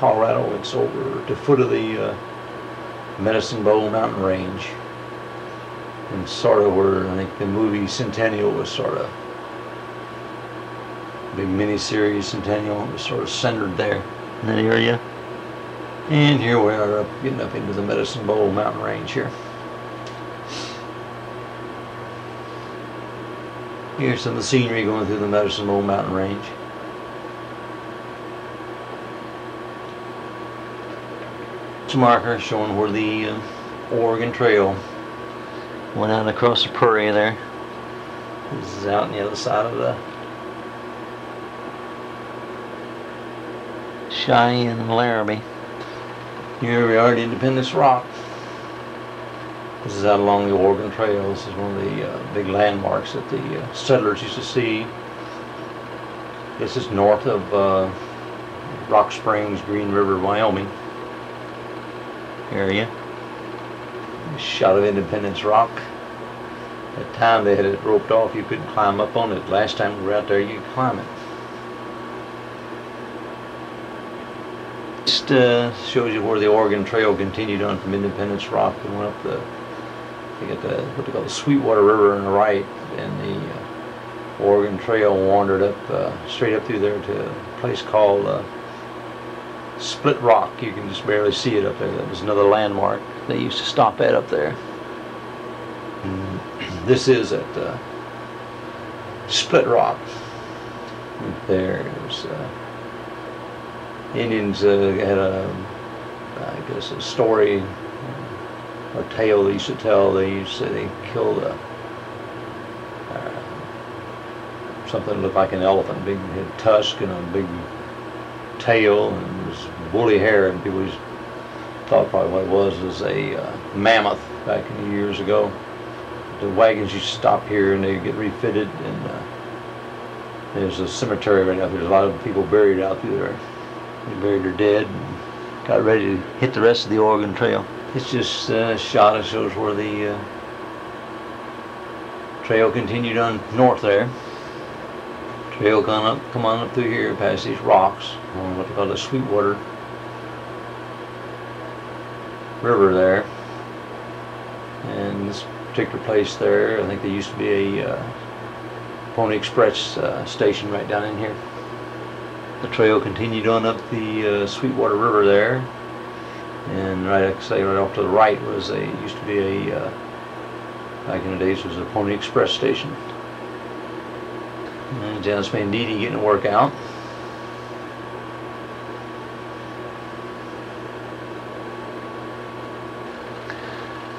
Colorado. It's over at the foot of the Medicine Bow mountain range, and sort of where I think the movie Centennial was sort of, big mini-series Centennial was sort of centered there in that area. And here we are getting up into the Medicine Bow mountain range here. Here's some of the scenery going through the Medicine Bow mountain range. It's a marker showing where the Oregon Trail went out across the prairie there. This is out on the other side of the Cheyenne and Laramie. Here we are at Independence Rock. This is out along the Oregon Trail. This is one of the big landmarks that the settlers used to see. This is north of Rock Springs, Green River, Wyoming area. Shot of Independence Rock. At the time they had it roped off. You couldn't climb up on it. Last time we were out there, you could climb it. Just shows you where the Oregon Trail continued on from Independence Rock and went up the, you got the what they call the Sweetwater River on the right, and the Oregon Trail wandered up straight up through there to a place called Split Rock. You can just barely see it up there. That was another landmark they used to stop at up there. And this is at Split Rock. There's Indians had I guess a story or tale they used to tell. They used to say they killed something that looked like an elephant, big had tusk and a big tail, and it was woolly hair, and people just thought probably what it was a mammoth back in the years ago. The wagons used to stop here and they get refitted, and there's a cemetery right out there. There's a lot of people buried out through there. They buried their dead and got ready to hit the rest of the Oregon Trail. It's just a shot that shows where the trail continued on north there. Trail come on up through here past these rocks on what they call the Sweetwater River there. And this particular place there, I think there used to be a Pony Express station right down in here. The trail continued on up the Sweetwater River there, and right off to the right was used to be back in the days was a Pony Express station. And Janice Banditti getting to work out.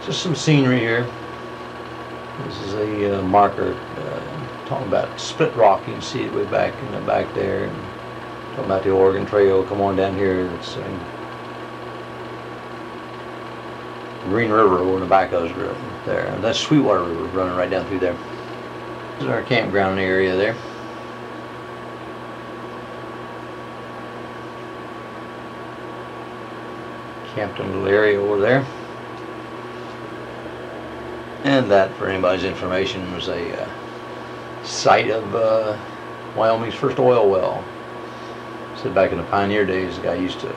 Just some scenery here. This is a marker talking about Split Rock. You can see it way back in the back there. And talking about the Oregon Trail. Come on down here. It's Green River over in the back of us there. And that's Sweetwater River running right down through there. This is our campground area there. Camped in a little area over there. And that, for anybody's information, was a site of Wyoming's first oil well. So back in the pioneer days, the guy used to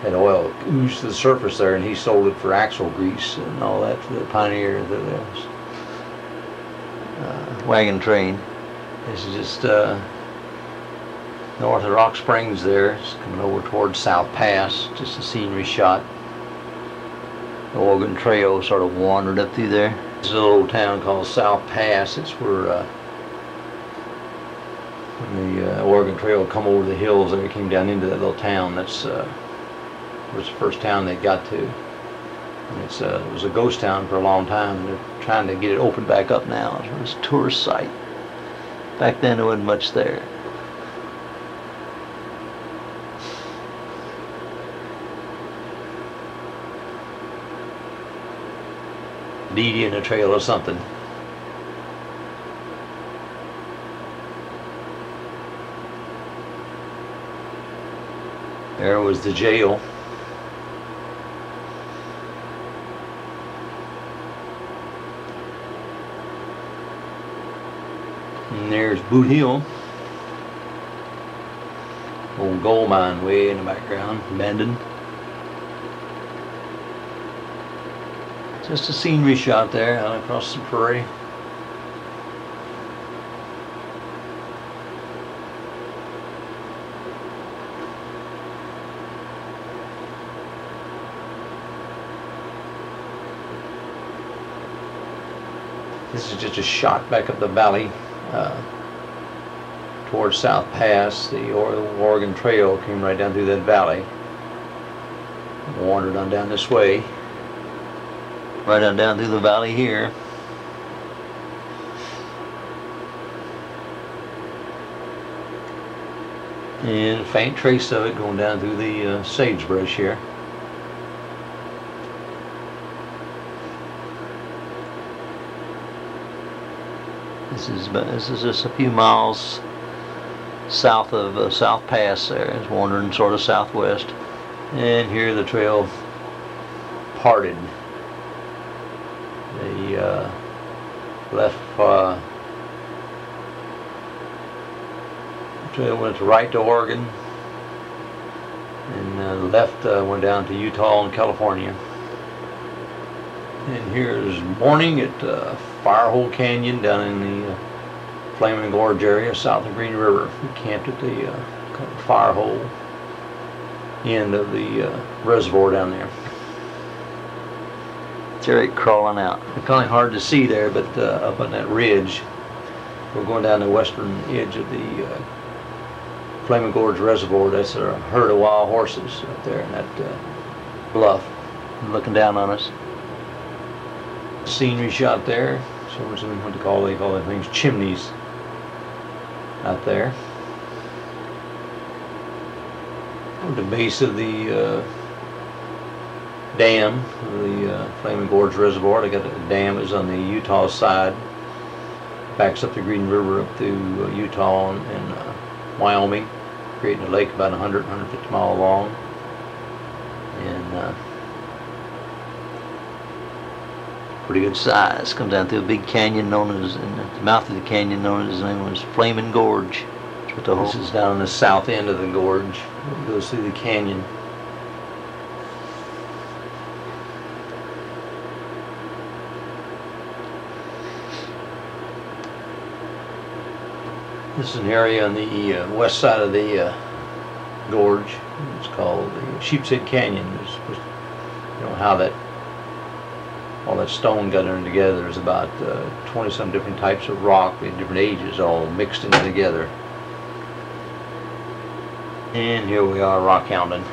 had oil ooze to the surface there, and he sold it for axle grease and all that for the pioneer, the wagon train. This is just north of Rock Springs there. It's coming over towards South Pass, just a scenery shot. The Oregon Trail sort of wandered up through there. This is a little town called South Pass. It's where when the Oregon Trail come over the hills there, it came down into that little town. That's was the first town they got to. And it was a ghost town for a long time, and they're trying to get it opened back up now. It's a tourist site. Back then there wasn't much there. Deity in a trail or something. There was the jail. And there's Boot Hill. Old gold mine way in the background, abandoned. Just a scenery shot there out across the prairie. This is just a shot back up the valley towards South Pass. The Oregon Trail came right down through that valley. Wandered on down this way. Right on down through the valley here. And a faint trace of it going down through the sagebrush here. This is just a few miles south of South Pass there. It's wandering sort of southwest. And here the trail parted. The left trail went right to Oregon, and the left went down to Utah and California. And here's morning at Firehole Canyon down in the Flaming Gorge area south of Green River. We camped at the Firehole end of the reservoir down there. It's Eric crawling out. It's kind of hard to see there, but up on that ridge, we're going down the western edge of the Flaming Gorge Reservoir. That's a herd of wild horses up there in that bluff, looking down on us. Scenery shot there. So what they call the things chimneys out there. At the base of the dam, the Flaming Gorge Reservoir. They got a dam is on the Utah side, backs up the Green River up through Utah and Wyoming, creating a lake about 150 miles long. And pretty good size. Comes down through a big canyon known as, in the mouth of the canyon known as, the name was Flaming Gorge. This is down on the south end of the gorge. It goes through the canyon. This is an area on the west side of the gorge. It's called the Sheep's Head Canyon. You know how that all that stone got in together. There's about 20-some different types of rock in different ages, all mixed in together. And here we are, rock hounding.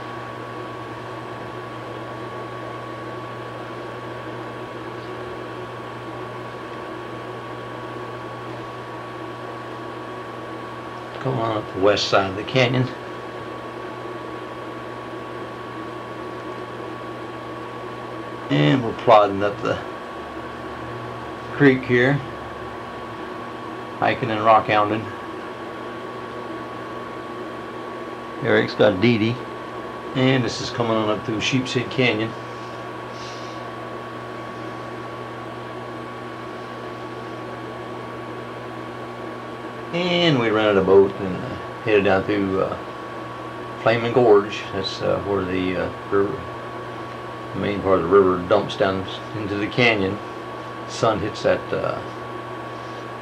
Come on up the west side of the canyon. And we're plodding up the creek here, hiking and rock hounding. Eric's got Dee Dee, and this is coming on up through Sheep's Head Canyon. And we rented a boat and headed down through Flaming Gorge. That's where the river, the main part of the river, dumps down into the canyon. The sun hits that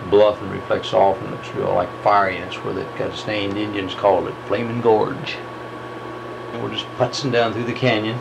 bluff and reflects off, and looks real like fiery. That's where they've got its name. The Indians called it Flaming Gorge. And we're just putzing down through the canyon.